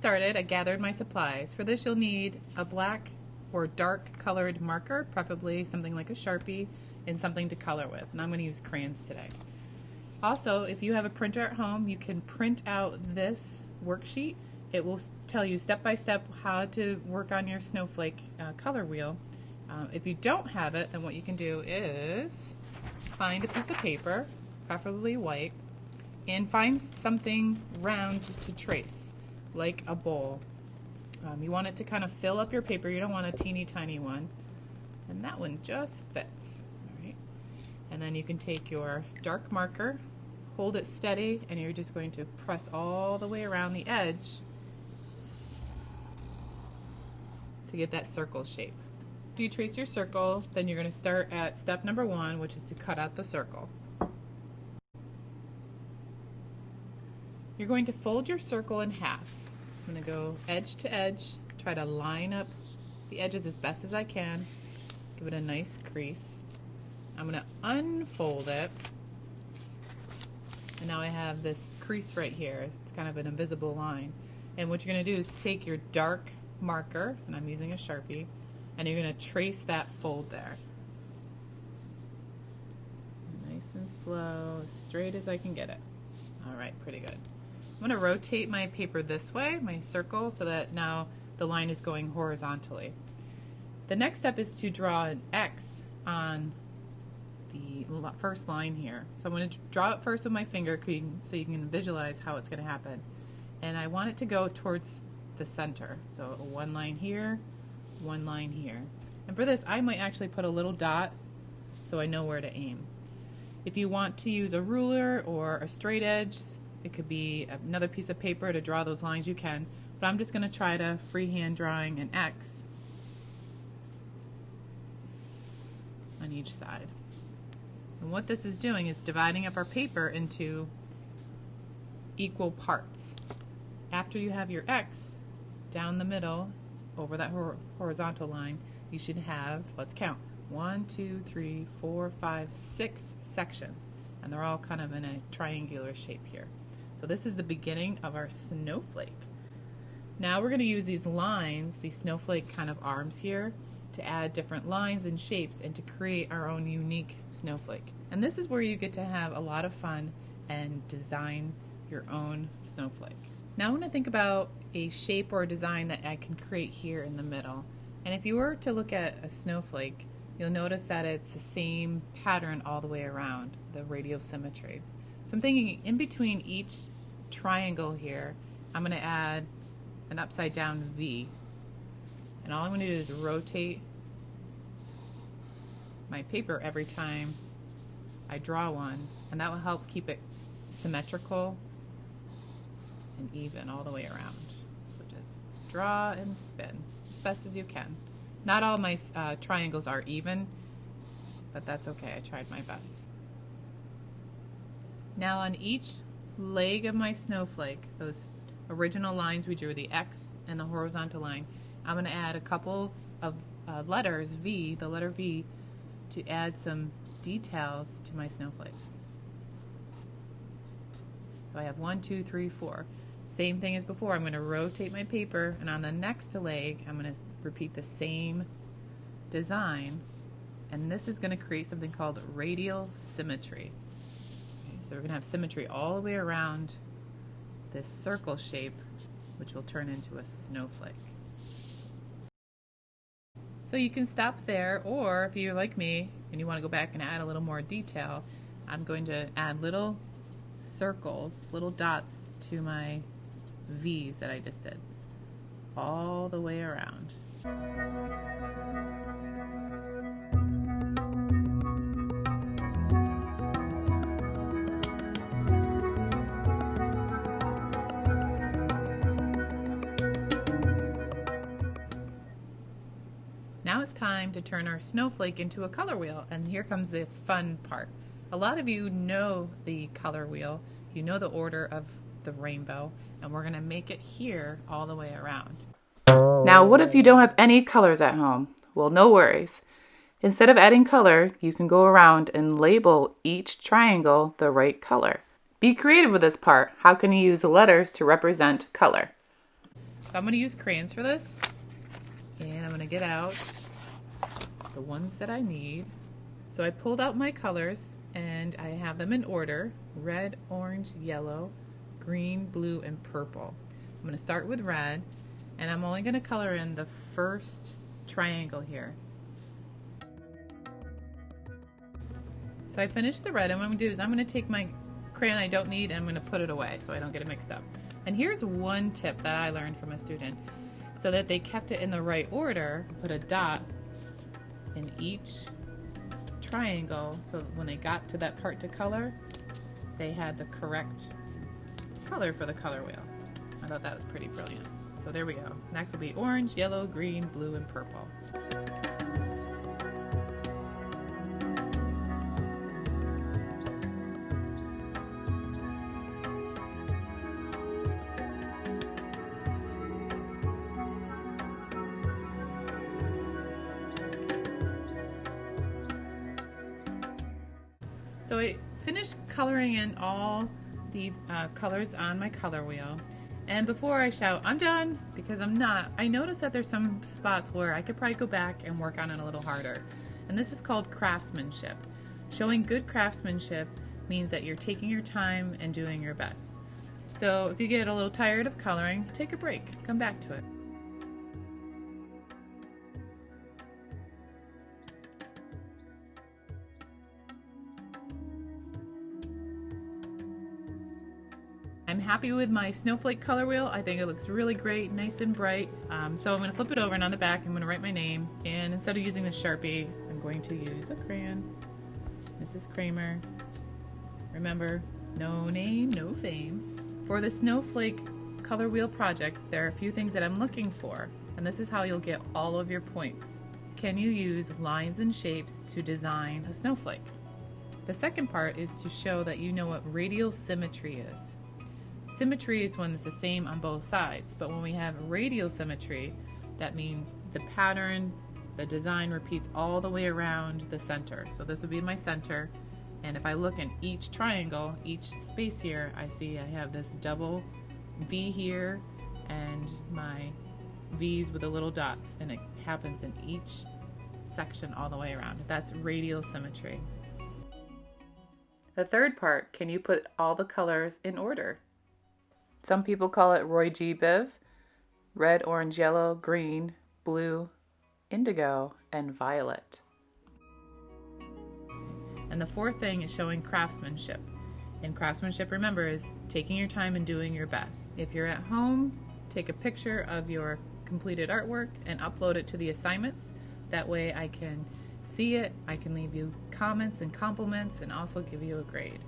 started, I gathered my supplies. For this you'll need a black or dark colored marker, preferably something like a Sharpie, and something to color with. And I'm going to use crayons today. Also, if you have a printer at home, you can print out this worksheet. It will tell you step by step how to work on your Snowflake color wheel. If you don't have it, then what you can do is find a piece of paper, preferably white, and find something round to trace, like a bowl. You want it to kind of fill up your paper. You don't want a teeny tiny one. And that one just fits. All right. And then you can take your dark marker, hold it steady, and you're just going to press all the way around the edge to get that circle shape. After you trace your circle, then you're going to start at step number 1, which is to cut out the circle. You're going to fold your circle in half. I'm going to go edge to edge, try to line up the edges as best as I can, give it a nice crease. I'm going to unfold it, and now I have this crease right here. It's kind of an invisible line. And what you're going to do is take your dark marker, and I'm using a Sharpie, and you're going to trace that fold there. Nice and slow, as straight as I can get it. All right, pretty good. I'm going to rotate my paper this way, my circle, so that now the line is going horizontally. The next step is to draw an X on the first line here. So I'm going to draw it first with my finger so you can visualize how it's going to happen. And I want it to go towards the center. So one line here, one line here. And for this, I might actually put a little dot so I know where to aim. If you want to use a ruler or a straight edge, it could be another piece of paper to draw those lines, you can. But I'm just going to try to freehand drawing an X on each side. And what this is doing is dividing up our paper into equal parts. After you have your X down the middle over that horizontal line, you should have, let's count, 1, 2, 3, 4, 5, 6 sections. And they're all kind of in a triangular shape here. So this is the beginning of our snowflake. Now we're going to use these lines, these snowflake kind of arms here, to add different lines and shapes and to create our own unique snowflake. And this is where you get to have a lot of fun and design your own snowflake. Now I want to think about a shape or a design that I can create here in the middle. And if you were to look at a snowflake, you'll notice that it's the same pattern all the way around, the radial symmetry. So I'm thinking in between each triangle here, I'm going to add an upside down V. And all I'm going to do is rotate my paper every time I draw one, and that will help keep it symmetrical and even all the way around. So just draw and spin as best as you can. Not all my triangles are even, but that's okay. I tried my best. Now on each leg of my snowflake, those original lines we drew, the X and the horizontal line, I'm going to add a couple of letters, V, the letter V, to add some details to my snowflakes. So I have 1, 2, 3, 4. Same thing as before. I'm going to rotate my paper, and on the next leg I'm going to repeat the same design, and this is going to create something called radial symmetry. Okay, so we're going to have symmetry all the way around this circle shape, which will turn into a snowflake. So you can stop there, or if you're like me and you want to go back and add a little more detail, I'm going to add little circles, little dots to my V's that I just did, all the way around. Now it's time to turn our snowflake into a color wheel, and here comes the fun part. A lot of you know the color wheel, you know the order of the rainbow, and we're going to make it here all the way around. Now what if you don't have any colors at home? Well, no worries. Instead of adding color, you can go around and label each triangle the right color. Be creative with this part. How can you use letters to represent color? So I'm going to use crayons for this, and I'm going to get out the ones that I need. So I pulled out my colors, and I have them in order: red, orange, yellow, green, blue, and purple. I'm going to start with red, and I'm only going to color in the first triangle here. So I finished the red, and what I'm going to do is I'm going to take my crayon I don't need and I'm going to put it away so I don't get it mixed up. And here's one tip that I learned from a student. So that they kept it in the right order, put a dot in each triangle, so when they got to that part to color, they had the correct color for the color wheel. I thought that was pretty brilliant. So there we go. Next will be orange, yellow, green, blue, and purple. So I finished coloring in all the colors on my color wheel, and before I shout I'm done, because I'm not, I noticed that there's some spots where I could probably go back and work on it a little harder. And this is called craftsmanship. Showing good craftsmanship means that you're taking your time and doing your best. So if you get a little tired of coloring, take a break, come back to it. I'm happy with my Snowflake color wheel. I think it looks really great, nice and bright. So I'm going to flip it over, and on the back I'm going to write my name, and instead of using the Sharpie, I'm going to use a crayon. Mrs. Cramer. Remember, no name, no fame. For the Snowflake color wheel project, there are a few things that I'm looking for, and this is how you'll get all of your points. Can you use lines and shapes to design a snowflake? The second part is to show that you know what radial symmetry is. Symmetry is when it's the same on both sides, but when we have radial symmetry, that means the pattern, the design repeats all the way around the center. So this would be my center, and if I look in each triangle, each space here, I see I have this double V here and my V's with the little dots, and it happens in each section all the way around. That's radial symmetry. The third part, can you put all the colors in order? Some people call it ROY G BIV: red, orange, yellow, green, blue, indigo, and violet. And the fourth thing is showing craftsmanship. And craftsmanship, remember, is taking your time and doing your best. If you're at home, take a picture of your completed artwork and upload it to the assignments. That way I can see it, I can leave you comments and compliments, and also give you a grade.